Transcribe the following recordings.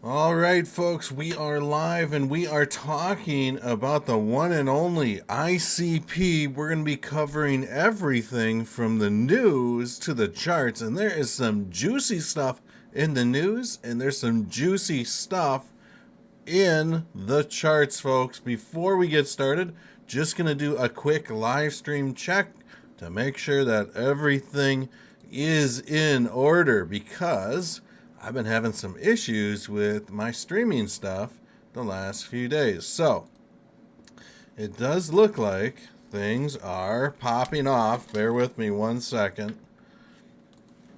All right, folks, we are live and we are talking about the one and only ICP. We're going to be covering everything from the news to the charts, and there is some juicy stuff in the news, and there's some juicy stuff in the charts, folks. Before we get started, just going to do a quick live stream check to make sure that everything is in order because I've been having some issues with my streaming stuff the last few days. So it does look like things are popping off. Bear with me 1 second.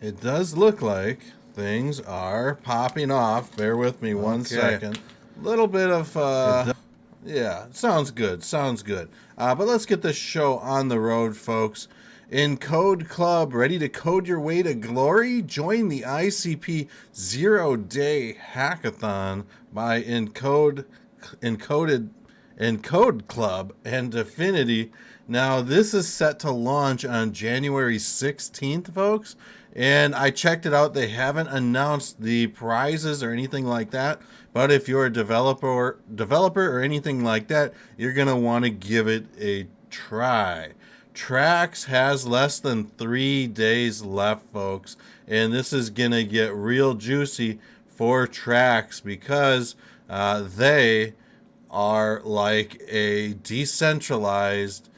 It does look like things are popping off. Bear with me 1 second. Little bit of yeah, sounds good. Sounds good. But let's get this show on the road, folks. Encode Club, ready to code your way to glory? Join the ICP 0-day hackathon by Encode Club and Affinity. Now, this is set to launch on January 16th, folks. And I checked it out. They haven't announced the prizes or anything like that. But if you're a developer or anything like that, you're going to want to give it a try. Trax has less than 3 days left, folks, and this is going to get real juicy for Trax because they are like a decentralized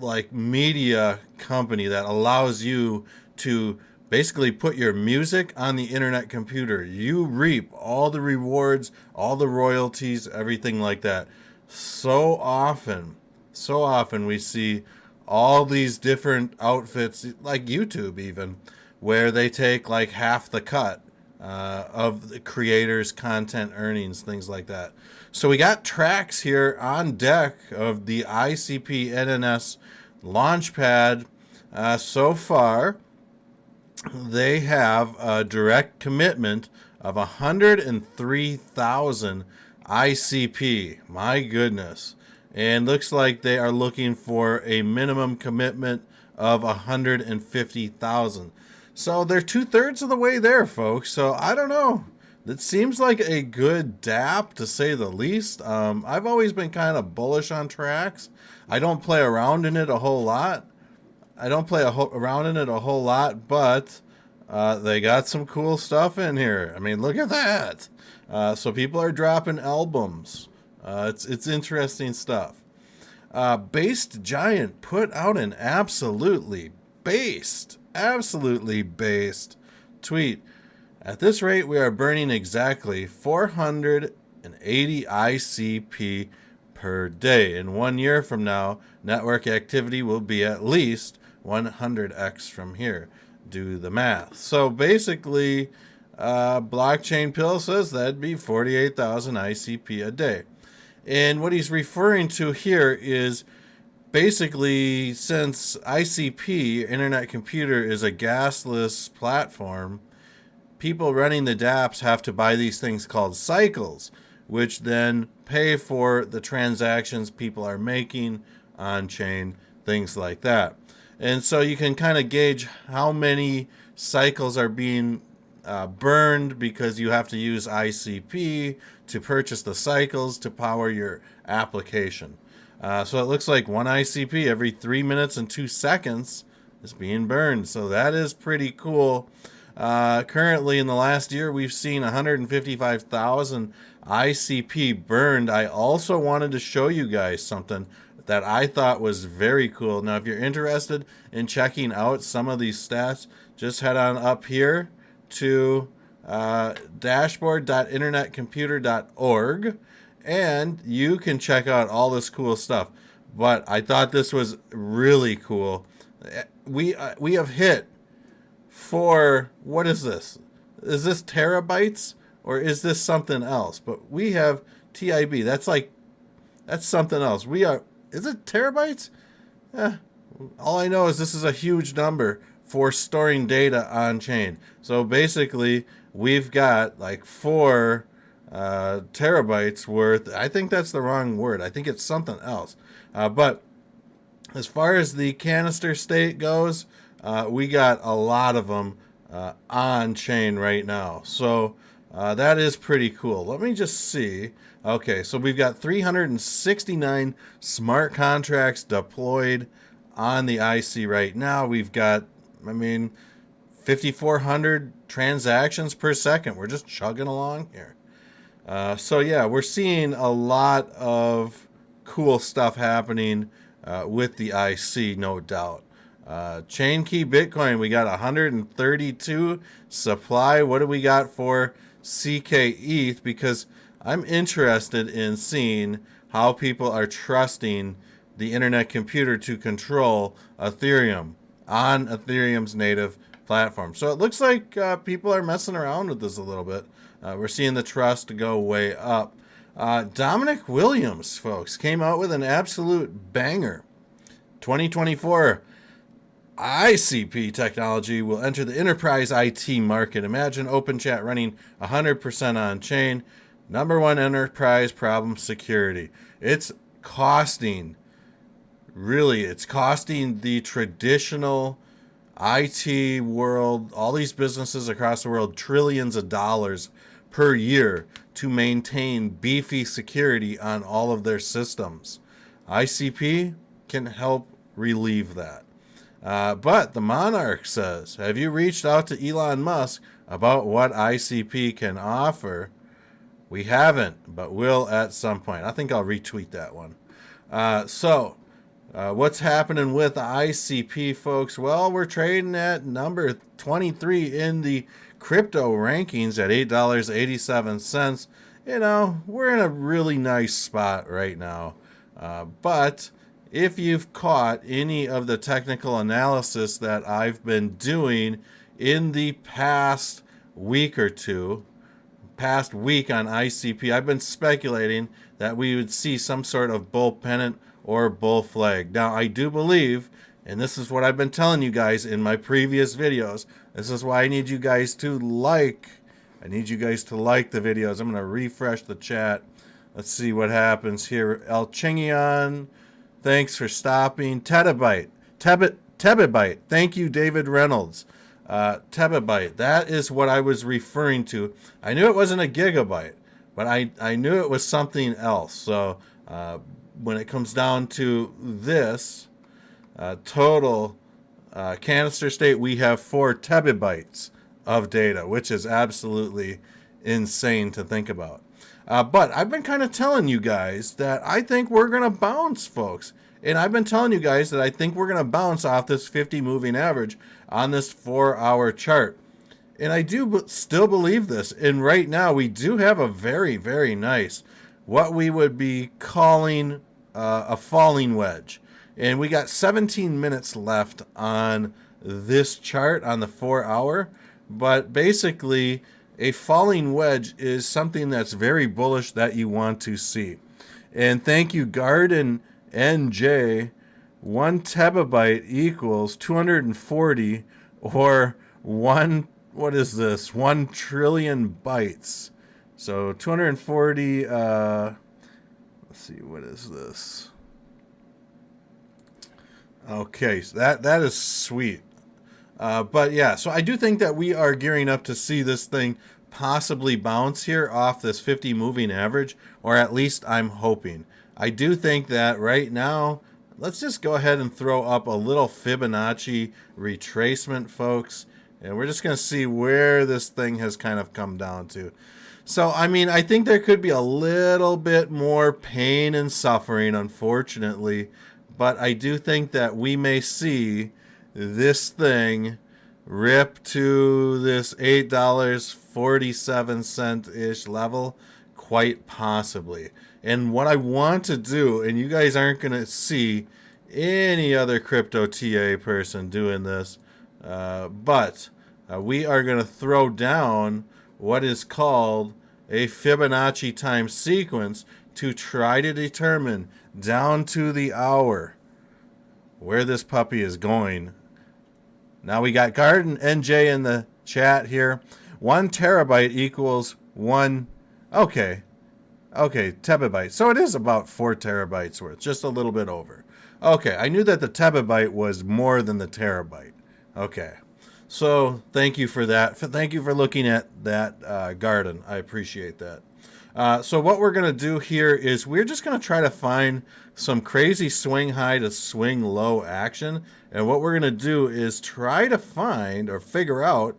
like media company that allows you to basically put your music on the internet computer. You reap all the rewards, all the royalties, everything like that. So often we see all these different outfits, like YouTube even, where they take like half the cut of the creators' content earnings, things like that. So we got Trax here on deck of the ICP NNS Launchpad. So far, they have a direct commitment of 103,000 ICP. My goodness. And looks like they are looking for a minimum commitment of 150,000. So they're 2/3 of the way there, folks. So I don't know. It seems like a good DApp, to say the least. I've always been kind of bullish on Trax. I don't play around in it a whole lot. But they got some cool stuff in here. I mean, look at that. So people are dropping albums. It's interesting stuff. Based Giant put out an absolutely based tweet. At this rate, we are burning exactly 480 ICP per day. In 1 year from now, network activity will be at least 100x from here. Do the math. So basically, Blockchain Pill says that'd be 48,000 ICP a day. And what he's referring to here is basically, since ICP, Internet Computer, is a gasless platform, people running the dApps have to buy these things called cycles, which then pay for the transactions people are making on chain, things like that. And so you can kind of gauge how many cycles are being burned because you have to use ICP to purchase the cycles to power your application. So it looks like 1 ICP every 3 minutes and 2 seconds is being burned. So that is pretty cool. Currently, in the last year, we've seen 155,000 ICP burned. I also wanted to show you guys something that I thought was very cool. Now, if you're interested in checking out some of these stats, just head on up here to dashboard.internetcomputer.org and you can check out all this cool stuff. But I thought this was really cool. We have hit for, what is this? Is this terabytes or is this something else? But we have TIB. That's something else. Is it terabytes? All I know is this is a huge number for storing data on chain. So basically, we've got like 4 terabytes worth. I think that's the wrong word. I think it's something else. But as far as the canister state goes, we got a lot of them on chain right now. So That is pretty cool. Let me just see. Okay, so we've got 369 smart contracts deployed on the IC right now. We've got, 5,400 transactions per second. We're just chugging along here. So yeah, we're seeing a lot of cool stuff happening with the IC, no doubt. Chain key Bitcoin, we got 132 supply. What do we got for CK ETH? Because I'm interested in seeing how people are trusting the internet computer to control Ethereum on Ethereum's native platform. So it looks like people are messing around with this a little bit. We're seeing the trust go way up. Dominic Williams, folks, came out with an absolute banger. 2024 ICP technology will enter the enterprise IT market. Imagine OpenChat running 100% on chain. Number one enterprise problem, security. It's costing the traditional IT world, all these businesses across the world, trillions of dollars per year to maintain beefy security on all of their systems. ICP can help relieve that. But the Monarch says, have you reached out to Elon Musk about what ICP can offer? We haven't, but will at some point. I think I'll retweet that one. What's happening with ICP, folks? Well, we're trading at number 23 in the crypto rankings at $8.87. You know, we're in a really nice spot right now. But if you've caught any of the technical analysis that I've been doing in the past week or two, past week on ICP, I've been speculating that we would see some sort of bull pennant or bull flag. Now, I do believe, and this is what I've been telling you guys in my previous videos, this is why I need you guys to like. I need you guys to like the videos. I'm going to refresh the chat. Let's see what happens here. El Chingian, thanks for stopping. Terabyte. Thank you, David Reynolds. Terabyte. That is what I was referring to. I knew it wasn't a gigabyte, but I knew it was something else. So when it comes down to this total canister state, we have 4 terabytes of data, which is absolutely insane to think about. But I've been kind of telling you guys that I think we're going to bounce, folks. And I've been telling you guys that I think we're going to bounce off this 50 moving average on this 4-hour chart. And I do still believe this. And right now we do have a very, very nice, what we would be calling a falling wedge. And we got 17 minutes left on this chart on the 4-hour. But basically, a falling wedge is something that's very bullish that you want to see. And thank you, Garden NJ. 1 terabyte equals 240, or 1 trillion bytes. So 240, let's see, what is this? Okay, so that is sweet. But yeah, so I do think that we are gearing up to see this thing possibly bounce here off this 50 moving average, or at least I'm hoping. I do think that right now, let's just go ahead and throw up a little Fibonacci retracement, folks. And we're just going to see where this thing has kind of come down to. So, I mean, I think there could be a little bit more pain and suffering, unfortunately. But I do think that we may see this thing rip to this $8.47-ish level, quite possibly. And what I want to do, and you guys aren't going to see any other crypto TA person doing this, but we are going to throw down what is called a Fibonacci time sequence to try to determine down to the hour where this puppy is going. Now we got Garden NJ in the chat here. 1 terabyte equals 1, okay, terabyte. So it is about 4 terabytes worth, just a little bit over. Okay, I knew that the terabyte was more than the terabyte. Okay, So thank you for that. Thank you for looking at that garden. I appreciate that. So what we're going to do here is we're just going to try to find some crazy swing high to swing low action. And what we're going to do is try to find or figure out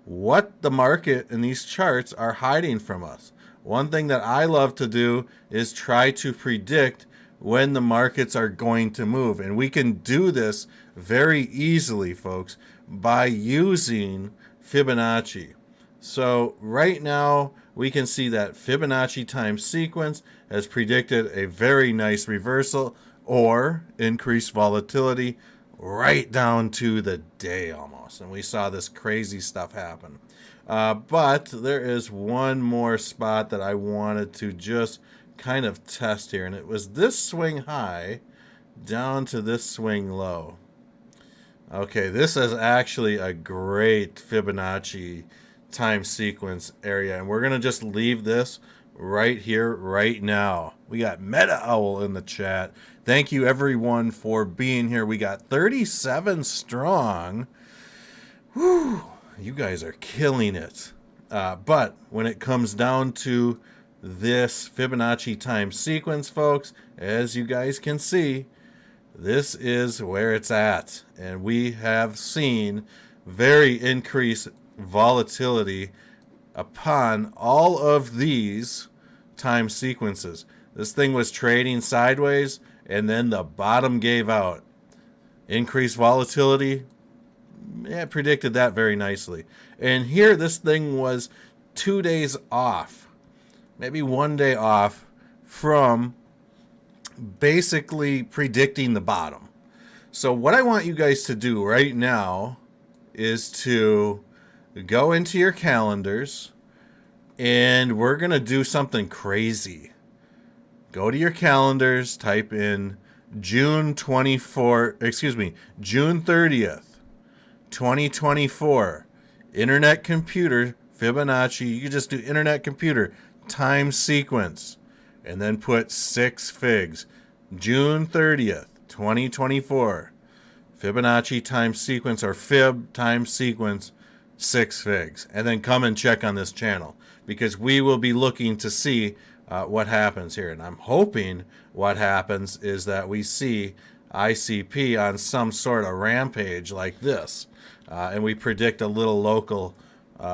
what the market and these charts are hiding from us. One thing that I love to do is try to predict when the markets are going to move. And we can do this very easily, folks, by using Fibonacci. So right now we can see that Fibonacci time sequence has predicted a very nice reversal or increased volatility right down to the day almost. And we saw this crazy stuff happen. But there is one more spot that I wanted to just kind of test here. And it was this swing high down to this swing low. Okay, this is actually a great Fibonacci time sequence area. And we're going to just leave this right here, right now. We got Meta Owl in the chat. Thank you, everyone, for being here. We got 37 strong. Whew, you guys are killing it. But when it comes down to this Fibonacci time sequence, folks, as you guys can see, this is where it's at. And we have seen very increased volatility upon all of these time sequences. This thing was trading sideways, and then the bottom gave out. Increased volatility, yeah, predicted that very nicely. And here this thing was 2 days off, maybe 1 day off from basically predicting the bottom. So what I want you guys to do right now is to go into your calendars, and we're going to do something crazy. Go to your calendars, type in June 30th, 2024, Internet Computer, Fibonacci. You can just do Internet Computer, time sequence, and then put 6 figs. June 30th, 2024, Fibonacci time sequence or Fib time sequence, 6 figs. And then come and check on this channel, because we will be looking to see what happens here. And I'm hoping what happens is that we see ICP on some sort of rampage like this. And we predict a little local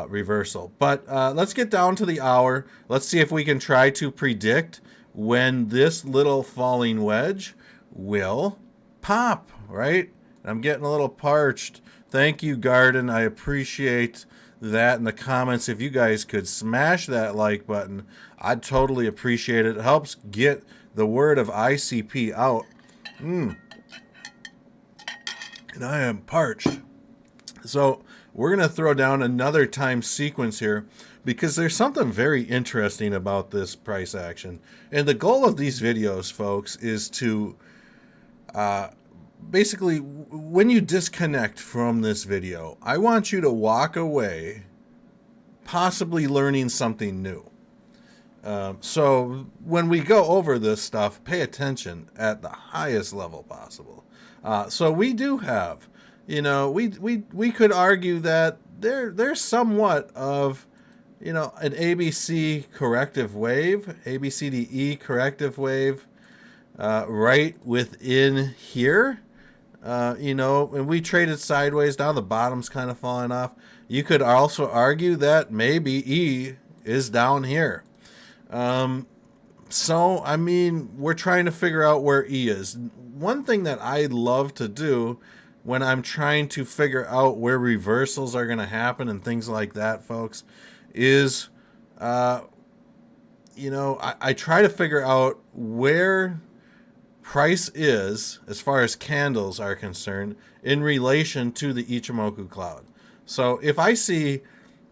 reversal. But let's get down to the hour. Let's see if we can try to predict when this little falling wedge will pop, right? I'm getting a little parched. Thank you, Garden. I appreciate that in the comments. If you guys could smash that like button, I'd totally appreciate it. It helps get the word of ICP out. And I am parched. So we're going to throw down another time sequence here, because there's something very interesting about this price action. And the goal of these videos, folks, is to basically, when you disconnect from this video, I want you to walk away possibly learning something new. So when we go over this stuff, pay attention at the highest level possible. So we do have, you know, we could argue that there's somewhat of, you know, an ABC corrective wave, ABCDE corrective wave, right within here. You know, and we traded sideways. Now the bottom's kind of falling off. You could also argue that maybe E is down here. So, I mean, we're trying to figure out where E is. One thing that I love to do when I'm trying to figure out where reversals are going to happen and things like that, folks, is, you know, I try to figure out where price is, as far as candles are concerned, in relation to the Ichimoku cloud. So if I see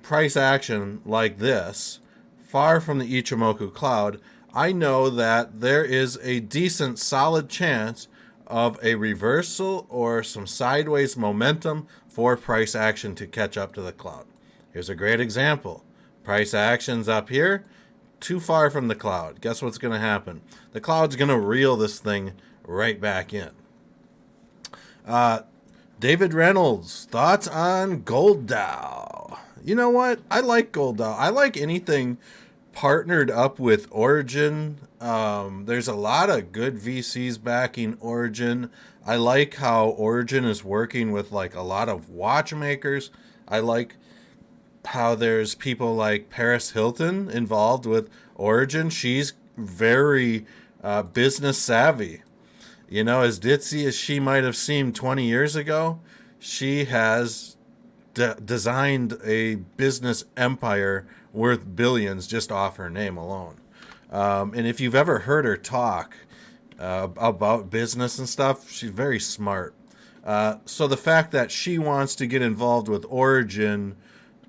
price action like this, far from the Ichimoku cloud, I know that there is a decent solid chance of a reversal or some sideways momentum for price action to catch up to the cloud. Here's a great example. Price action's up here, too far from the cloud. Guess what's going to happen? The cloud's going to reel this thing right back in. David Reynolds, thoughts on Gold Dow? You know what? I like Gold Dow. I like anything partnered up with Origin. There's a lot of good VCs backing Origin. I like how Origin is working with like a lot of watchmakers. I like how there's people like Paris Hilton involved with Origin. She's very business savvy. You know, as ditzy as she might have seemed 20 years ago, she has designed a business empire worth billions just off her name alone. And if you've ever heard her talk about business and stuff, she's very smart. So the fact that she wants to get involved with Origin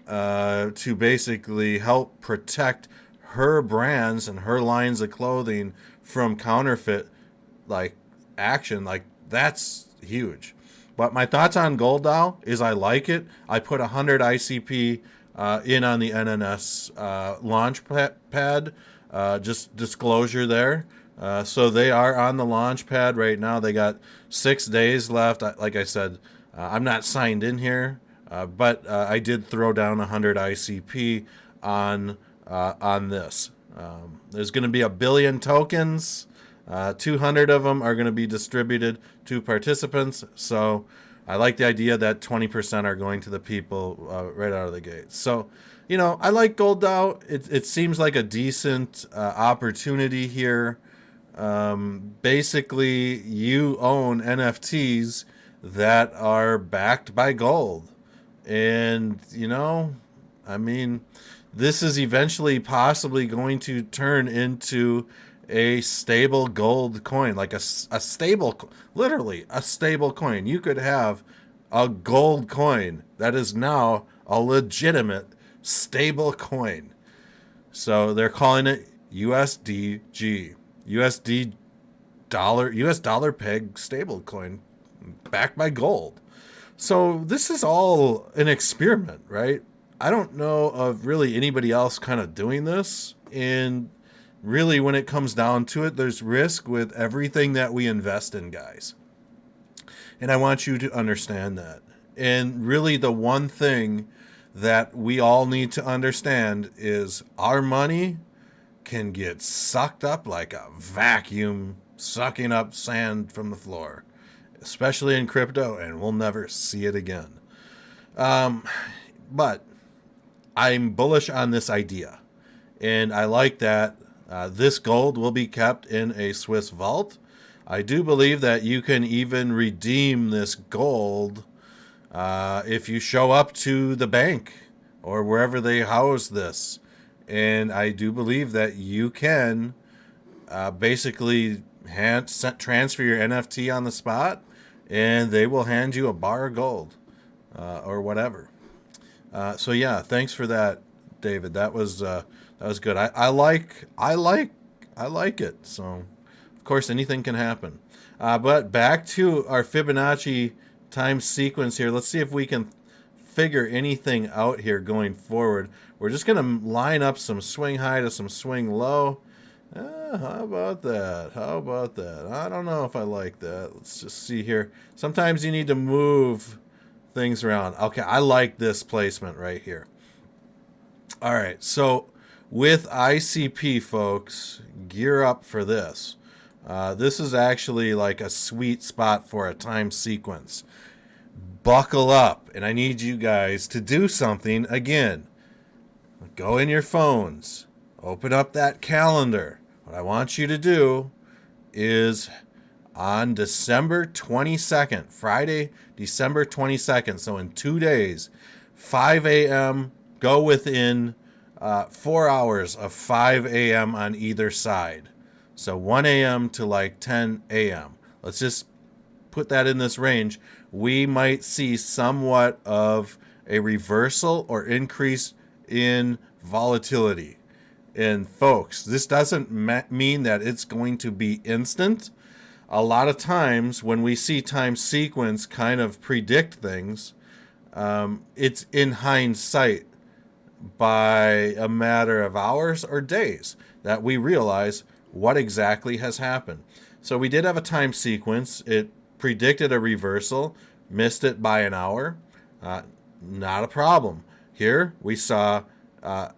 to basically help protect her brands and her lines of clothing from counterfeit like action, like that's huge. But my thoughts on Gold Dow is I like it. I put 100 ICP in on the NNS launch pad. Just disclosure there. So they are on the launch pad right now. They got 6 days left. Like I said, I'm not signed in here, but I did throw down 100 ICP on this. There's going to be 1 billion tokens. 200 of them are going to be distributed to participants. So I like the idea that 20% are going to the people right out of the gate. So, you know, I like Gold Dow. It seems like a decent opportunity here. Basically, you own NFTs that are backed by gold. And, you know, I mean, this is eventually possibly going to turn into a stable gold coin, like a stable, literally a stable coin. You could have a gold coin that is now a legitimate stable coin. So they're calling it USDG, USD dollar, US dollar peg stable coin backed by gold. So this is all an experiment, right? I don't know of really anybody else kind of doing this. And really, when it comes down to it, there's risk with everything that we invest in, guys. And I want you to understand that. And really, the one thing that we all need to understand is our money can get sucked up like a vacuum sucking up sand from the floor, especially in crypto, and we'll never see it again. But I'm bullish on this idea. And I like that this gold will be kept in a Swiss vault. I do believe that you can even redeem this gold if you show up to the bank or wherever they house this. And I do believe that you can basically transfer your NFT on the spot, and they will hand you a bar of gold or whatever. So yeah, thanks for that, David. That was good. I like it. So, of course, anything can happen. But back to our Fibonacci time sequence here. Let's see if we can figure anything out here going forward. We're just going to line up some swing high to some swing low. How about that? How about that? I don't know if I like that. Let's just see here. Sometimes you need to move things around. Okay, I like this placement right here. All right, so with ICP, folks, gear up for this. This is actually like a sweet spot for a time sequence. Buckle up, and I need you guys to do something again. Go in your phones, open up that calendar. What I want you to do is on December 22nd, Friday, December 22nd, so in 2 days, 5 a.m., go within 4 hours of 5 a.m. on either side. So 1 a.m. to like 10 a.m. Let's just put that in this range. We might see somewhat of a reversal or increase in volatility. And folks, this doesn't mean that it's going to be instant. A lot of times when we see time sequence kind of predict things, it's in hindsight by a matter of hours or days that we realize what exactly has happened. So we did have a time sequence. It predicted a reversal. missed it by an hour. Not a problem. Here we saw a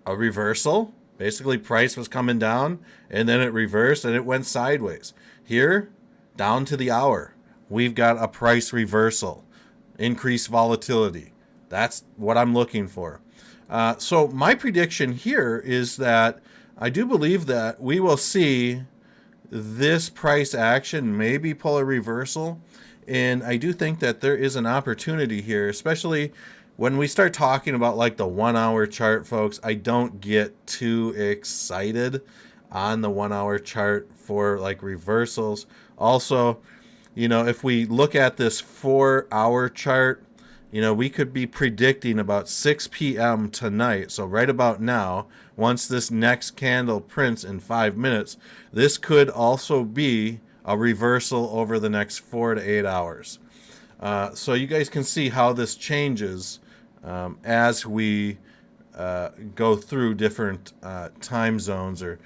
reversal. Basically, price was coming down, and then it reversed, and it went sideways. Here, down to the hour, we've got a price reversal, increased volatility. That's what I'm looking for. So my prediction here is that I do believe that we will see this price action maybe pull a reversal. And I do think that there is an opportunity here, especially when we start talking about like the 1 hour chart, folks. I don't get too excited on the 1 hour chart for like reversals. Also, you know, if we look at this 4 hour chart, you know, we could be predicting about 6 p.m. tonight. So right about now, once this next candle prints in 5 minutes, this could also be a reversal over the next 4 to 8 hours. So you guys can see how this changes as we go through different time zones, or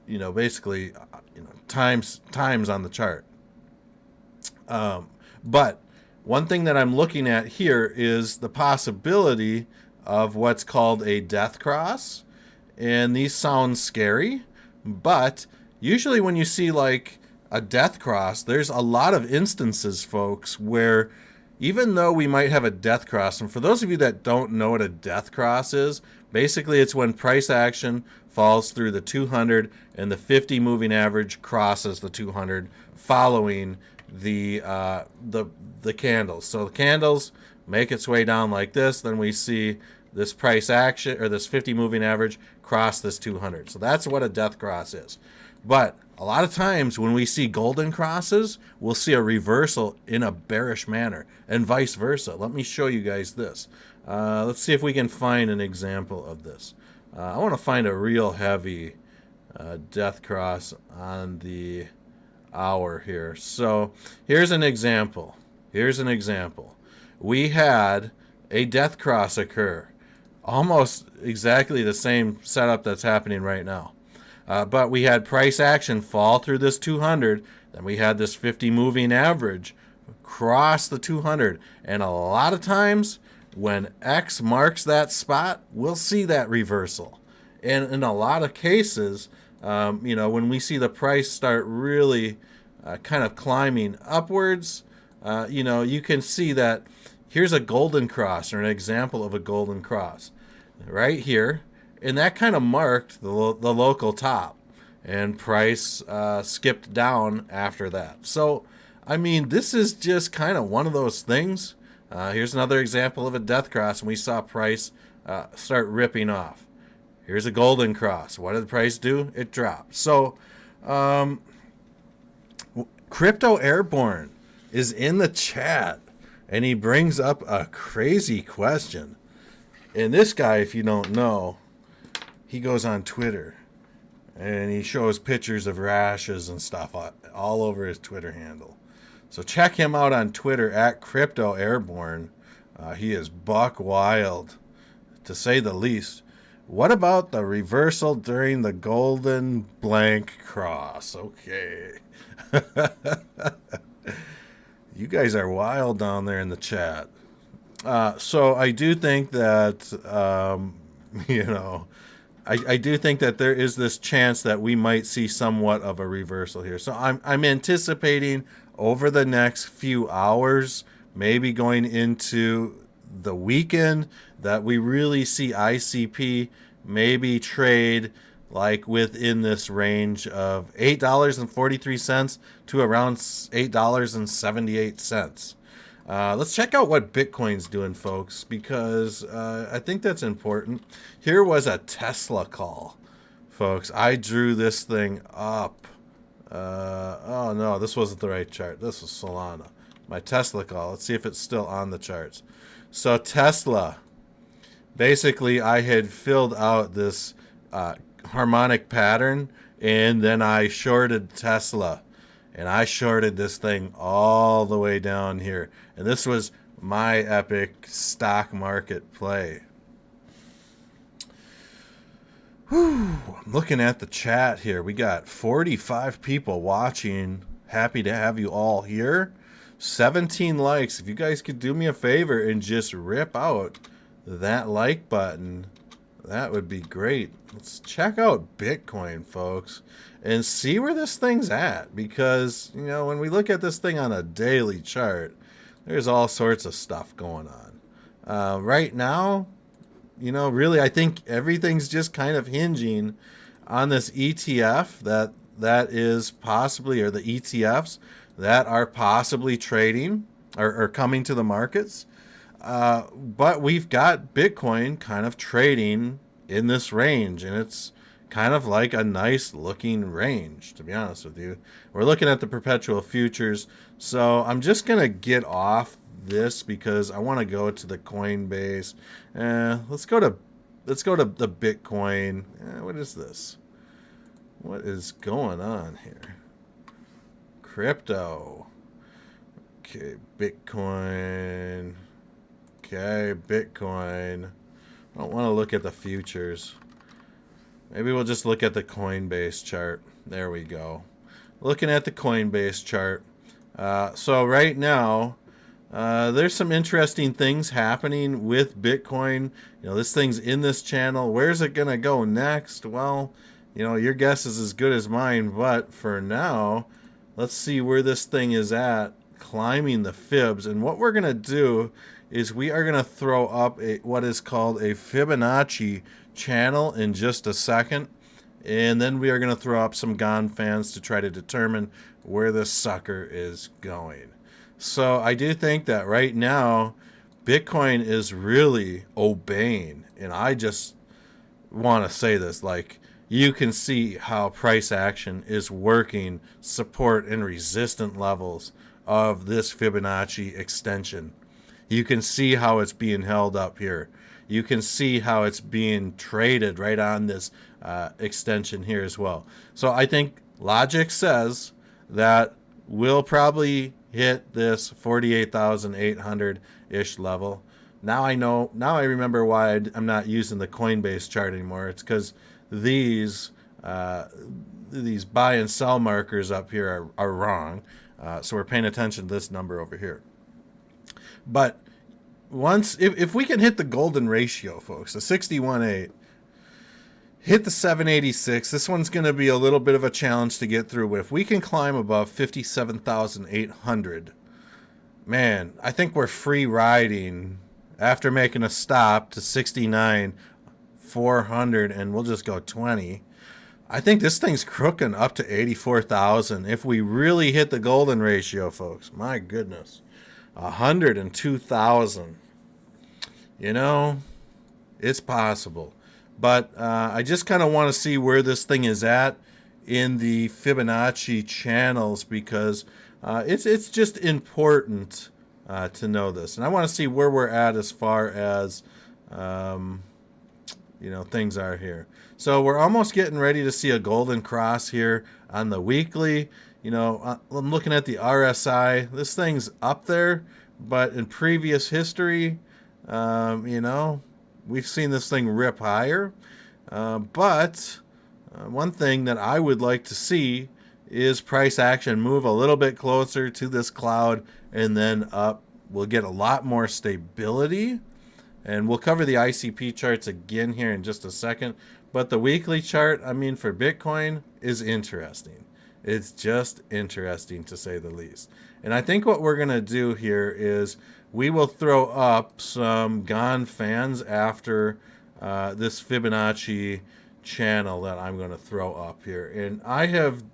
you know, basically, you know, times on the chart. But one thing that I'm looking at here is the possibility of what's called a death cross. And these sound scary, but usually when you see like a death cross, there's a lot of instances, folks, where even though we might have a death cross, and for those of you that don't know what a death cross is, basically it's when price action falls through the 200 and the 50 moving average crosses the 200 following the candles. So the candles make its way down like this, then we see this price action, or this 50 moving average, cross this 200. So that's what a death cross is. But a lot of times when we see golden crosses, we'll see a reversal in a bearish manner, and vice versa. Let me show you guys this. Let's see if we can find an example of this. I want to find a real heavy death cross on the hour here. So here's an example. We had a death cross occur. Almost exactly the same setup that's happening right now. But we had price action fall through this 200. Then we had this 50 moving average cross the 200. And a lot of times when X marks that spot, we'll see that reversal. And in a lot of cases, you know, when we see the price start really kind of climbing upwards, you know, you can see that here's a golden cross, or an example of a golden cross right here. And that kind of marked the local top, and price skipped down after that. So, I mean, this is just kind of one of those things. Here's another example of a death cross, and we saw price start ripping off. Here's a golden cross. What did the price do? It dropped. So, Crypto Airborne is in the chat, and he brings up a crazy question. And this guy, if you don't know, he goes on Twitter and he shows pictures of rashes and stuff all over his Twitter handle. So check him out on Twitter at Crypto Airborne. He is buck wild, to say the least. What about the reversal during the golden blank cross? Okay. You guys are wild down there in the chat. So I do think that, you know, I do think that there is this chance that we might see somewhat of a reversal here. So I'm anticipating over the next few hours, maybe going into the weekend, that we really see ICP maybe trade like within this range of $8.43 to around $8.78. Let's check out what Bitcoin's doing, folks, because I think that's important. Here was a Tesla call, folks. I drew this thing up. Oh, no, this wasn't the right chart. This was Solana. My Tesla call. Let's see if it's still on the charts. So Tesla, basically, I had filled out this harmonic pattern, and then I shorted Tesla. And I shorted this thing all the way down here. And this was my epic stock market play. Whew. I'm looking at the chat here. We got 45 people watching. Happy to have you all here. 17 likes. If you guys could do me a favor and just rip out that like button, that would be great. Let's check out Bitcoin, folks, and see where this thing's at. Because, you know, when we look at this thing on a daily chart, there's all sorts of stuff going on. Right now, you know, really, I think everything's just kind of hinging on this ETF that is possibly, or the ETFs that are possibly trading or coming to the markets. But we've got Bitcoin kind of trading in this range, and it's kind of like a nice looking range, to be honest with you. We're looking at the perpetual futures, so I'm just going to get off this because I want to go to the Coinbase. Let's go to the Bitcoin. What is this? What is going on here? Crypto. Okay, Bitcoin. Okay, Bitcoin. I don't want to look at the futures. Maybe we'll just look at the Coinbase chart. There we go. Looking at the Coinbase chart. So right now, there's some interesting things happening with Bitcoin. You know, this thing's in this channel. Where's it going to go next? Well, you know, your guess is as good as mine. But for now, let's see where this thing is at, climbing the fibs. And what we're going to do is we are going to throw up what is called a Fibonacci channel in just a second. And then we are going to throw up some Gann fans to try to determine where this sucker is going. So I do think that right now, Bitcoin is really obeying. And I just want to say this, like, you can see how price action is working support and resistant levels of this Fibonacci extension. You can see how it's being held up here. You can see how it's being traded right on this extension here as well. So I think logic says that we'll probably hit this 48,800-ish level. Now I remember why I'm not using the Coinbase chart anymore. It's because these buy and sell markers up here are wrong. So we're paying attention to this number over here. But if we can hit the golden ratio, folks, the 61.8, hit the 786, this one's going to be a little bit of a challenge to get through. But if we can climb above 57,800, man, I think we're free riding after making a stop to 69,400, and we'll just go 20. I think this thing's crooking up to 84,000 if we really hit the golden ratio, folks. My goodness. 102,000. You know, it's possible. But I just kind of want to see where this thing is at in the Fibonacci channels because it's just important to know this. And I want to see where we're at as far as, you know, things are here. So we're almost getting ready to see a golden cross here on the weekly. You know, I'm looking at the RSI. This thing's up there, but in previous history, you know, we've seen this thing rip higher. But one thing that I would like to see is price action move a little bit closer to this cloud and then up. We'll get a lot more stability. And we'll cover the ICP charts again here in just a second. But the weekly chart, I mean, for Bitcoin is interesting. It's just interesting to say the least. And I think what we're going to do here is we will throw up some Gann fans after this Fibonacci channel that I'm going to throw up here. And I have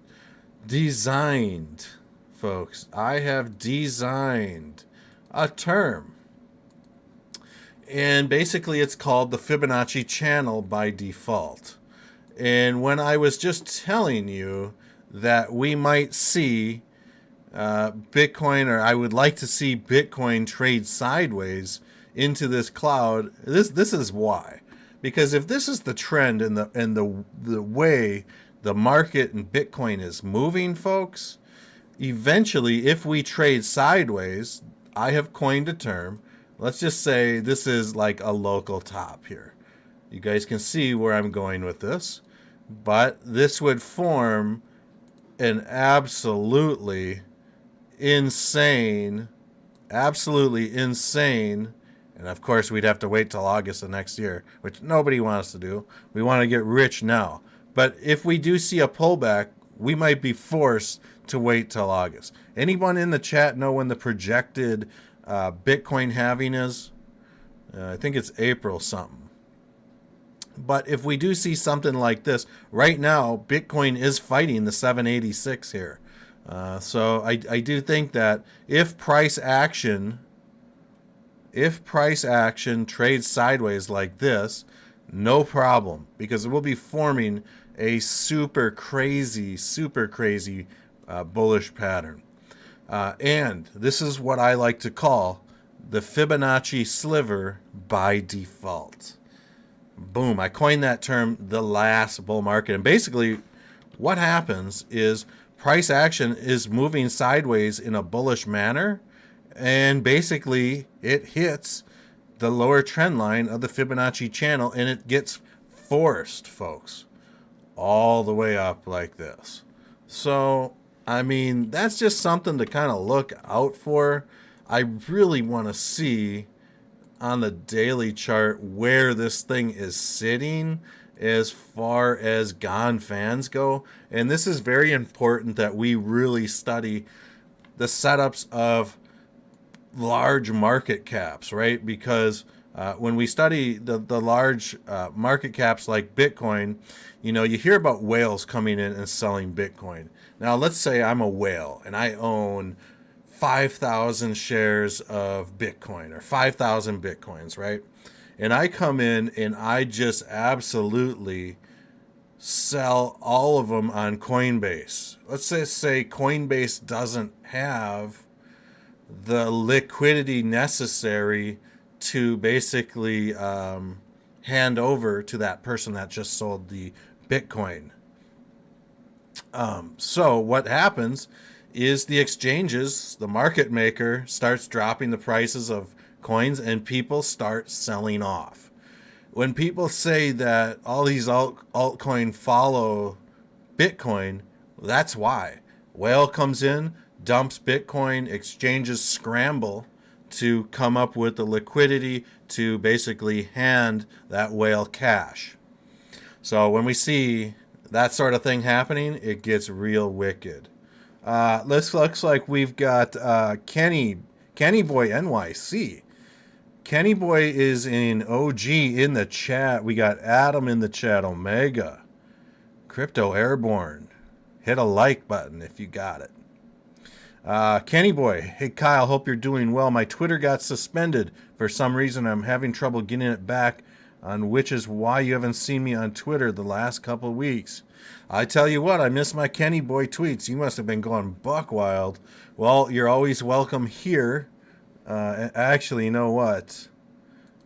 designed, folks, I have designed a term. And basically it's called the Fibonacci channel by default. And when I was just telling you that we might see Bitcoin, or I would like to see Bitcoin trade sideways into this cloud, this is why. Because if this is the trend and the way the market and Bitcoin is moving, folks, eventually if we trade sideways, I have coined a term. Let's just say this is like a local top here. You guys can see where I'm going with this. But this would form an absolutely insane, absolutely insane. And of course, we'd have to wait till August of next year, which nobody wants to do. We want to get rich now. But if we do see a pullback, we might be forced to wait till August. Anyone in the chat know when the projected Bitcoin halving is? I think it's April something. But if we do see something like this, right now, Bitcoin is fighting the 786 here. So I do think that if price action trades sideways like this, no problem, because it will be forming a super crazy bullish pattern. And this is what I like to call the Fibonacci sliver by default. Boom, I coined that term, the last bull market. And basically what happens is price action is moving sideways in a bullish manner, and basically it hits the lower trend line of the Fibonacci channel, and it gets forced, folks, all the way up like this. So, I mean, that's just something to kind of look out for. I really want to see on the daily chart where this thing is sitting as far as Gann fans go. And this is very important that we really study the setups of large market caps, right? Because when we study the large market caps like Bitcoin, you know, you hear about whales coming in and selling Bitcoin. Now, let's say I'm a whale and I own 5,000 shares of Bitcoin or 5,000 Bitcoins, right? And I come in and I just absolutely sell all of them on Coinbase. Let's just say Coinbase doesn't have the liquidity necessary to basically hand over to that person that just sold the Bitcoin. So what happens is the exchanges, the market maker starts dropping the prices of coins and people start selling off. When people say that all these altcoin follow Bitcoin, that's why. Whale comes in, dumps Bitcoin, exchanges scramble to come up with the liquidity to basically hand that whale cash. So when we see that sort of thing happening, it gets real wicked. This looks like we've got Kenny Boy NYC. Kenny Boy is in OG in the chat. We got Adam in the chat, Omega. Crypto Airborne. Hit a like button if you got it. Kenny Boy, hey Kyle, hope you're doing well. My Twitter got suspended for some reason. I'm having trouble getting it back, on which is why you haven't seen me on Twitter the last couple of weeks. I tell you what, I miss my Kenny Boy tweets. You must have been going buck wild. Well, you're always welcome here. Actually, you know what?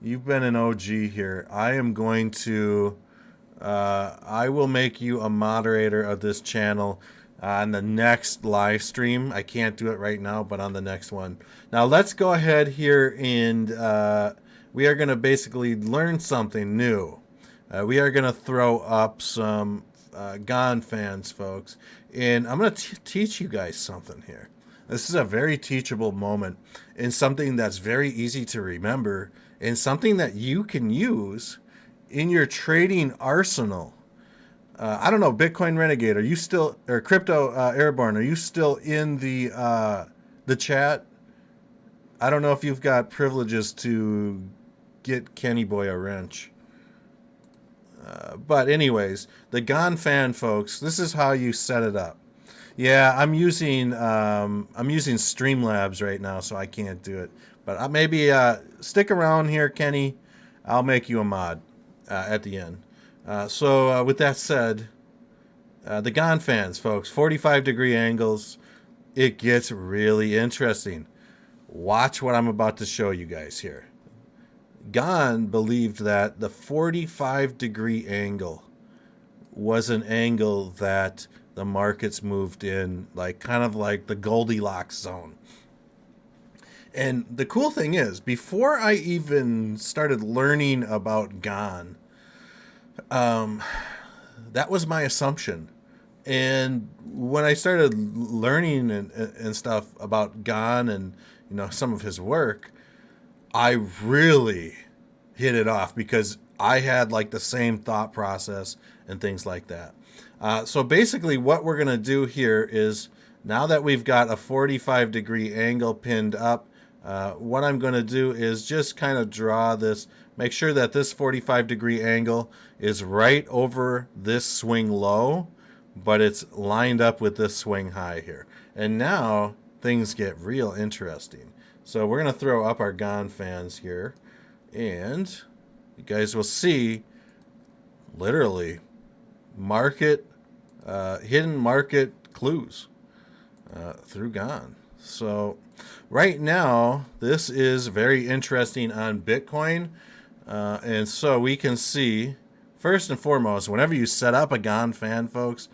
You've been an OG here. I am going to... I will make you a moderator of this channel on the next live stream. I can't do it right now, but on the next one. Now, let's go ahead here and we are going to basically learn something new. We are going to throw up some Gann fans, folks. And I'm going to teach you guys something here. This is a very teachable moment and something that's very easy to remember and something that you can use in your trading arsenal. I don't know, Bitcoin Renegade, are you still, or Crypto Airborne, are you still in the chat? I don't know if you've got privileges to get Kenny Boy a wrench. But anyways, the Gann fan, folks, this is how you set it up. Yeah, I'm using Streamlabs right now, so I can't do it. But maybe stick around here, Kenny. I'll make you a mod at the end. So with that said, the Gann fans, folks, 45-degree angles. It gets really interesting. Watch what I'm about to show you guys here. Gann believed that the 45-degree angle was an angle that the markets moved in, like kind of like the Goldilocks zone. And the cool thing is, before I even started learning about Gann, that was my assumption. And when I started learning and stuff about Gann and some of his work, I really hit it off because I had like the same thought process and things like that. So basically what we're going to do here is, now that we've got a 45-degree angle pinned up, what I'm going to do is just kind of draw this, make sure that this 45-degree angle is right over this swing low, but it's lined up with this swing high here. And now things get real interesting. So we're going to throw up our Gann fans here, and you guys will see literally hidden market clues through Gann. So right now, this is very interesting on Bitcoin. And so we can see, first and foremost, whenever you set up a Gann fan, folks,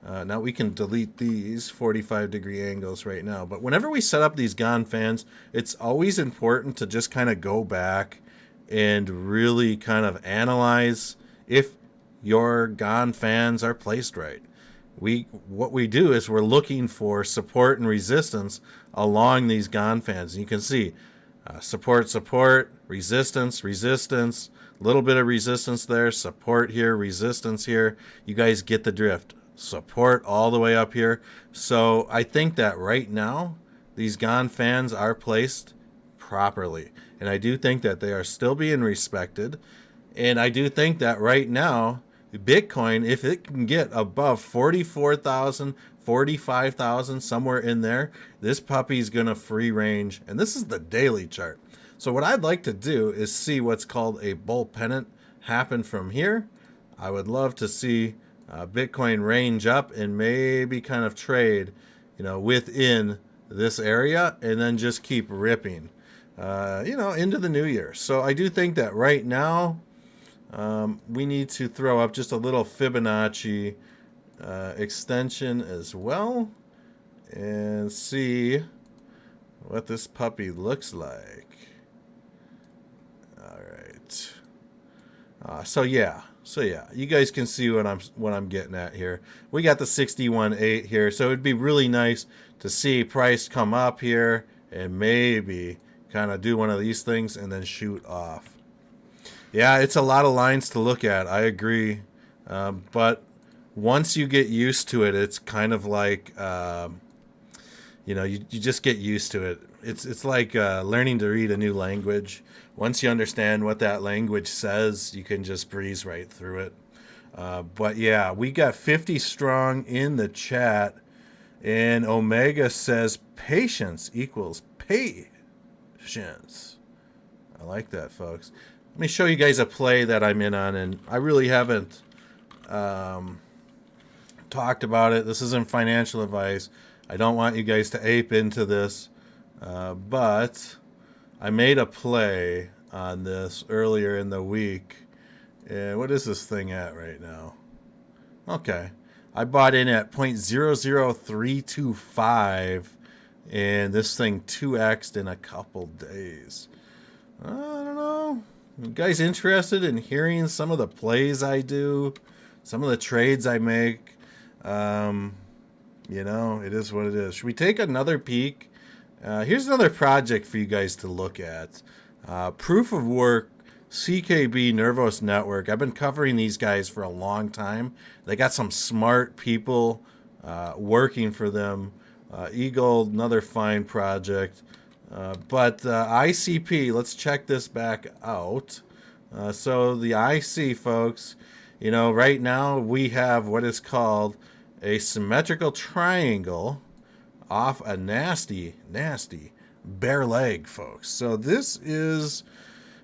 now we can delete these 45-degree angles right now. But whenever we set up these Gann fans, it's always important to just kind of go back and really kind of analyze if your Gann fans are placed right. What we do is we're looking for support and resistance along these Gann fans. And you can see support, support, resistance, resistance, a little bit of resistance there, support here, resistance here. You guys get the drift. Support all the way up here. So I think that right now these Gann fans are placed properly. And I do think that they are still being respected. And I do think that right now, Bitcoin, if it can get above 44,000, 45,000, somewhere in there, this puppy's going to free range. And this is the daily chart. So what I'd like to do is see what's called a bull pennant happen from here. I would love to see Bitcoin range up and maybe kind of trade, within this area, and then just keep ripping, into the new year. So I do think that right now we need to throw up just a little Fibonacci extension as well and see what this puppy looks like. All right. So yeah, you guys can see what I'm getting at here. We got the 61.8 here, so it'd be really nice to see price come up here and maybe kind of do one of these things and then shoot off. Yeah, it's a lot of lines to look at. I agree, but once you get used to it, it's kind of like you just get used to it. It's like learning to read a new language. Once you understand what that language says, you can just breeze right through it. But yeah, we got 50 strong in the chat, and Omega says patience equals patience. I like that, folks. Let me show you guys a play that I'm in on, and I really haven't talked about it. This isn't financial advice. I don't want you guys to ape into this, but I made a play on this earlier in the week. And what is this thing at right now? Okay. I bought in at 0.00325, and this thing 2x'd in a couple days. I don't know. You guys interested in hearing some of the plays I do, some of the trades I make? It is what it is. Should we take another peek? Here's another project for you guys to look at. Proof of Work, CKB Nervos Network. I've been covering these guys for a long time. They got some smart people working for them. Eagle, another fine project. But ICP, let's check this back out. So the IC, folks, right now we have what is called a symmetrical triangle off a nasty bare leg, folks. So this is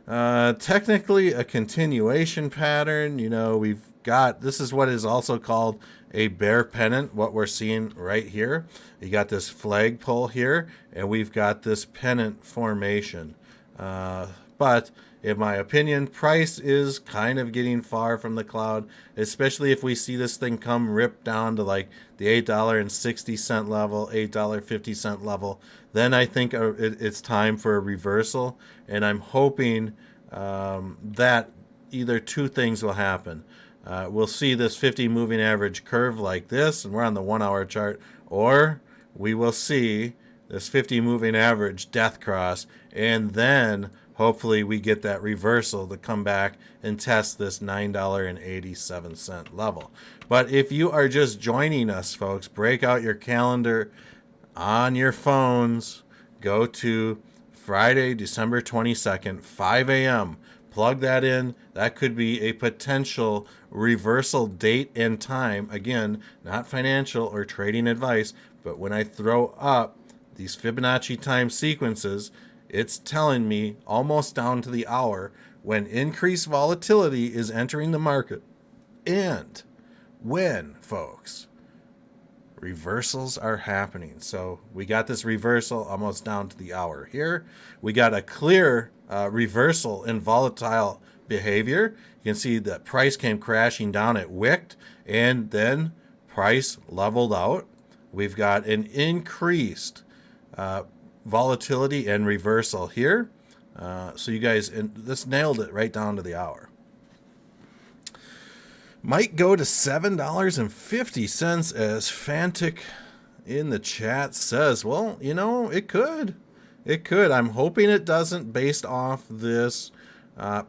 technically a continuation pattern. This is what is also called a bear pennant, what we're seeing right here. You got this flagpole here, and we've got this pennant formation. But in my opinion, price is kind of getting far from the cloud, especially if we see this thing come rip down to like the $8.60 level, $8.50 level. Then I think it's time for a reversal, and I'm hoping that either two things will happen. we'll see this 50 moving average curve like this, and we're on the 1 hour chart, or we will see this 50 moving average death cross, and then hopefully we get that reversal to come back and test this $9.87 level. But if you are just joining us, folks, break out your calendar on your phones. Go to Friday, December 22nd, 5 a.m. Plug that in. That could be a potential reversal date and time. Again, not financial or trading advice, but when I throw up these Fibonacci time sequences, it's telling me almost down to the hour when increased volatility is entering the market. And when, folks, reversals are happening. So we got this reversal almost down to the hour here. We got a clear reversal in volatile behavior. You can see that price came crashing down at wicked, and then price leveled out. We've got an increased volatility and reversal here. So you guys, and this nailed it right down to the hour. Might go to $7.50 as Fantic in the chat says. Well, you know, it could. It could. I'm hoping it doesn't, based off this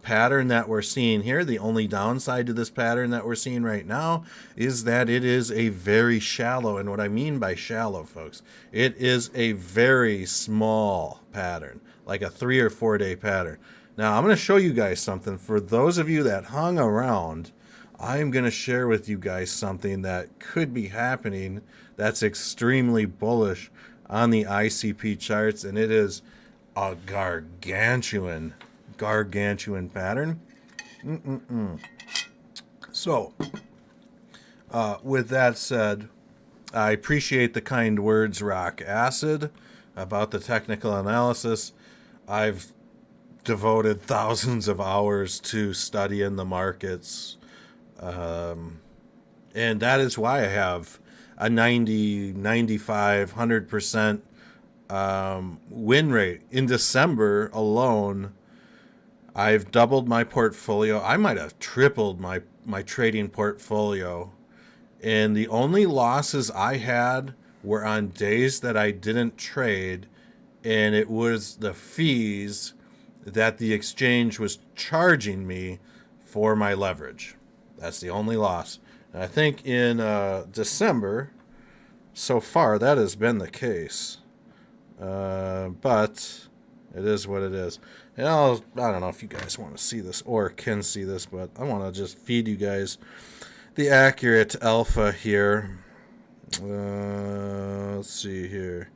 pattern that we're seeing here. The only downside to this pattern that we're seeing right now is that it is a very shallow. And what I mean by shallow, folks, it is a very small pattern, like a 3 or 4 day pattern. Now, I'm going to show you guys something. For those of you that hung around, I'm going to share with you guys something that could be happening that's extremely bullish on the ICP charts, and it is a gargantuan pattern. So, with that said, I appreciate the kind words, Rock Acid, about the technical analysis. I've devoted thousands of hours to studying the markets. And that is why I have a 90, 95, 100% win rate. In December alone, I've doubled my portfolio. I might have tripled my trading portfolio. And the only losses I had were on days that I didn't trade, and it was the fees that the exchange was charging me for my leverage. That's the only loss. And I think in December, so far, that has been the case. But it is what it is. And I don't know if you guys want to see this or can see this, but I want to just feed you guys the accurate alpha here. Let's see here.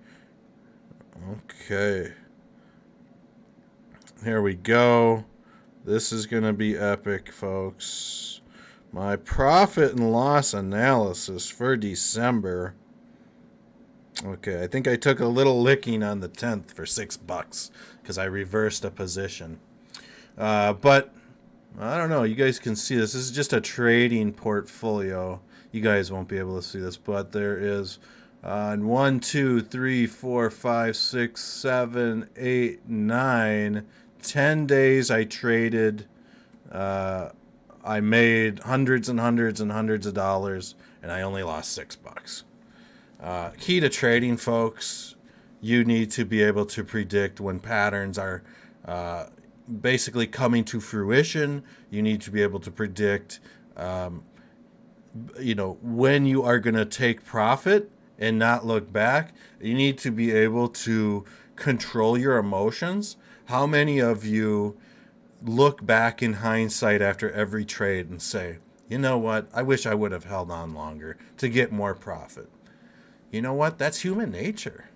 Okay. Here we go. This is going to be epic, folks. My profit and loss analysis for December. Okay, I think I took a little licking on the 10th for $6 because I reversed a position. But I don't know. You guys can see this. This is just a trading portfolio. You guys won't be able to see this, but there is 1, 2, 3, 4, 5, 6, 7, 8, 9, 10 days I traded. I made hundreds and hundreds and hundreds of dollars, and I only lost $6. Key to trading, folks, you need to be able to predict when patterns are basically coming to fruition. You need to be able to predict, when you are going to take profit and not look back. You need to be able to control your emotions. How many of you look back in hindsight after every trade and say, you know what, I wish I would have held on longer to get more profit? You know what? That's human nature.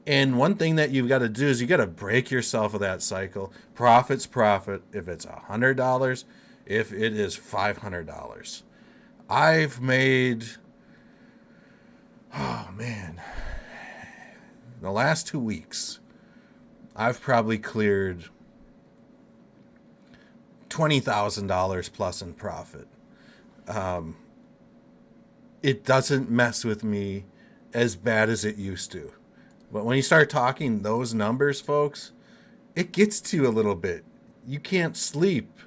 And one thing that you've got to do is you got to break yourself of that cycle. Profit's profit. If it's $100, if it is $500. I've made, the last 2 weeks, I've probably cleared $20,000 plus in profit. It doesn't mess with me as bad as it used to. But when you start talking those numbers, folks, it gets to you a little bit. You can't sleep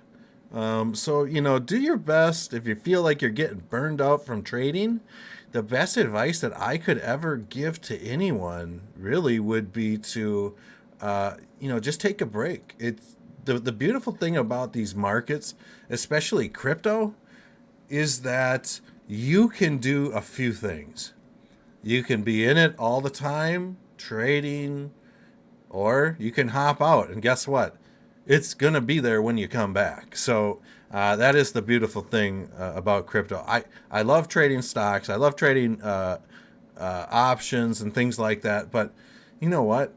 So, you know, do your best. If you feel like you're getting burned out from trading, the best advice that I could ever give to anyone really would be to, you know, just take a break. It's the beautiful thing about these markets, especially crypto, is that you can do a few things. You can be in it all the time, trading, or you can hop out. And guess what? It's going to be there when you come back. So that is the beautiful thing about crypto. I love trading stocks. I love trading options and things like that. But you know what?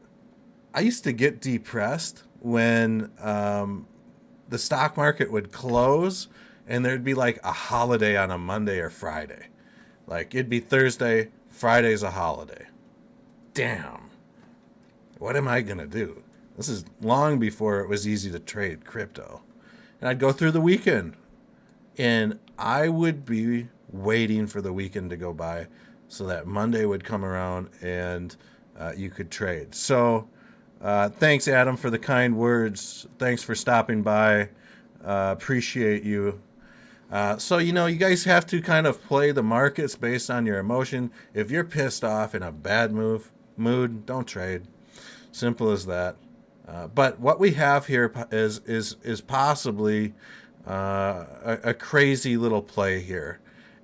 I used to get depressed when the stock market would close and there'd be like a holiday on a Monday or Friday. Like it'd be Thursday, Friday's a holiday. Damn. What am I going to do? This is long before it was easy to trade crypto. And I'd go through the weekend and I would be waiting for the weekend to go by so that Monday would come around and you could trade. So thanks, Adam, for the kind words. Thanks for stopping by. Appreciate you. So, you know, you guys have to kind of play the markets based on your emotion. If you're pissed off in a bad mood, don't trade. Simple as that. But what we have here is possibly a crazy little play here.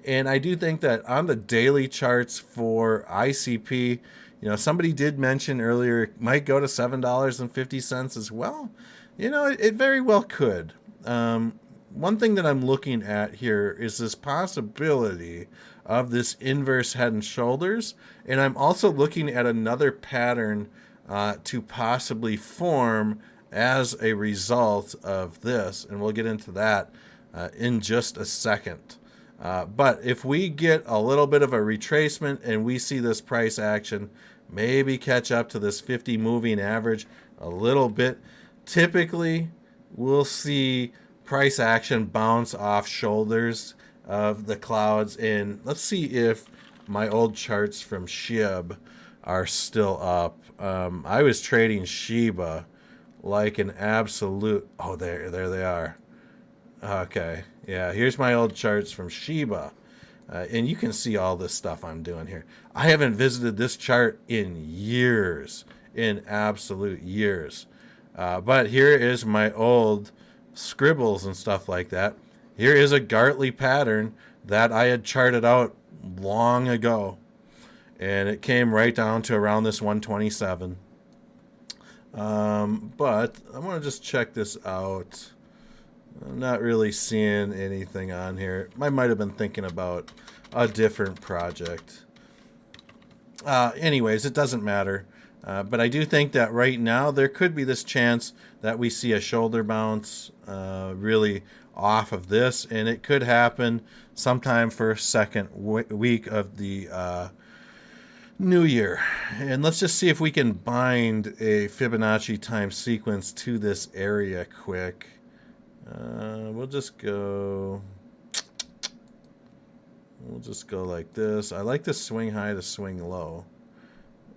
And I do think that on the daily charts for ICP, you know, somebody did mention earlier it might go to $7.50 as well. You know, it very well could. One thing that I'm looking at here is this possibility of this inverse head and shoulders. And I'm also looking at another pattern to possibly form as a result of this. And we'll get into that in just a second. But if we get a little bit of a retracement and we see this price action, maybe catch up to this 50 moving average a little bit, typically we'll see price action bounce off shoulders of the clouds. And let's see if my old charts from SHIB are still up. I was trading Shiba like an absolute... Oh, there they are. Okay, yeah, here's my old charts from Shiba. And you can see all this stuff I'm doing here. I haven't visited this chart in years, in absolute years. But here is my old scribbles and stuff like that. Here is a Gartley pattern that I had charted out long ago. And it came right down to around this 127. But I want to just check this out. I'm not really seeing anything on here. I might have been thinking about a different project. Anyways, it doesn't matter. But I do think that right now there could be this chance that we see a shoulder bounce really off of this. And it could happen sometime for second week of the New Year. And let's just see if we can bind a Fibonacci time sequence to this area quick. We'll just go like this. I like to swing high to swing low.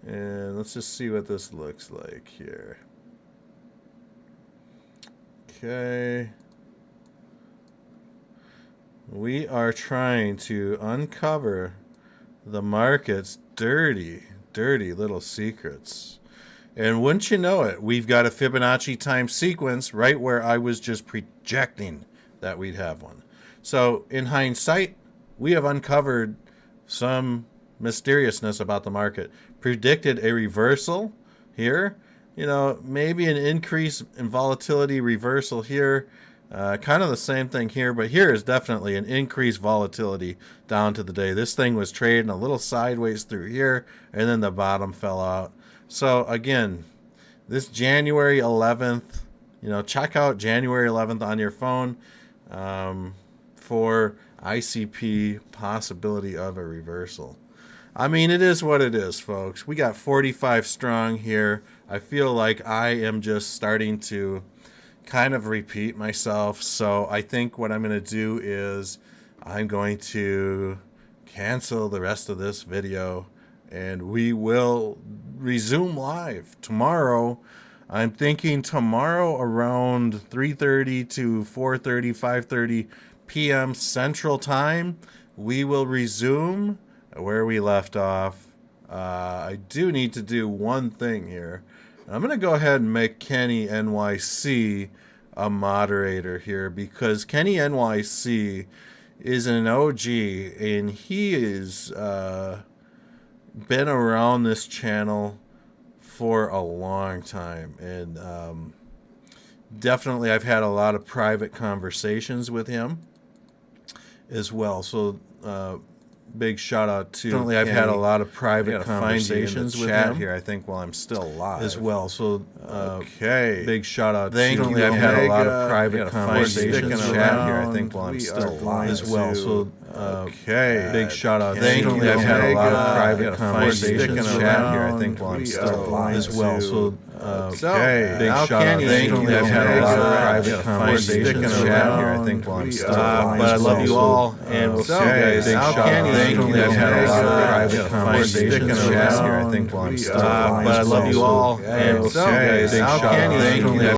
And let's just see what this looks like here. Okay. We are trying to uncover the market's dirty little secrets. And wouldn't you know it, we've got a Fibonacci time sequence right where I was just projecting that we'd have one. So in hindsight, we have uncovered some mysteriousness about the market. Predicted a reversal here. You know, maybe an increase in volatility reversal here. Kind of the same thing here, but here is definitely an increased volatility down to the day. This thing was trading a little sideways through here, and then the bottom fell out. So again, this January 11th, you know, check out January 11th on your phone for ICP possibility of a reversal. I mean, it is what it is, folks. We got 45 strong here. I feel like I am just starting to kind of repeat myself. So I think what I'm going to do is I'm going to cancel the rest of this video and we will resume live tomorrow I'm thinking tomorrow around 3:30 to 4:30, 5:30 p.m. Central Time, we will resume where we left off. I do need to do one thing here. I'm going to go ahead and make Kenny NYC a moderator here because Kenny NYC is an OG and he is been around this channel for a long time, and definitely I've had a lot of private conversations with him as well. So big shout out to definitely I've had a lot of private conversations with him here, I think, while I'm still alive as well. So okay, big shout out. Definitely I've had a lot of private conversations with him here, I think, while I'm still alive as well. So okay, big shout out. Definitely I've had a lot of private conversations with him here, I think, while I'm still alive as well. So okay, big shout out. Definitely I've had a lot of private conversations with him here, I think, while I'm still alive. But I love you all, and we'll see you guys. Big shout out. Definitely I've had a lot of private conversations with him here, I think, while I'm still alive. But I love you all, and we'll see you guys. Big shout out.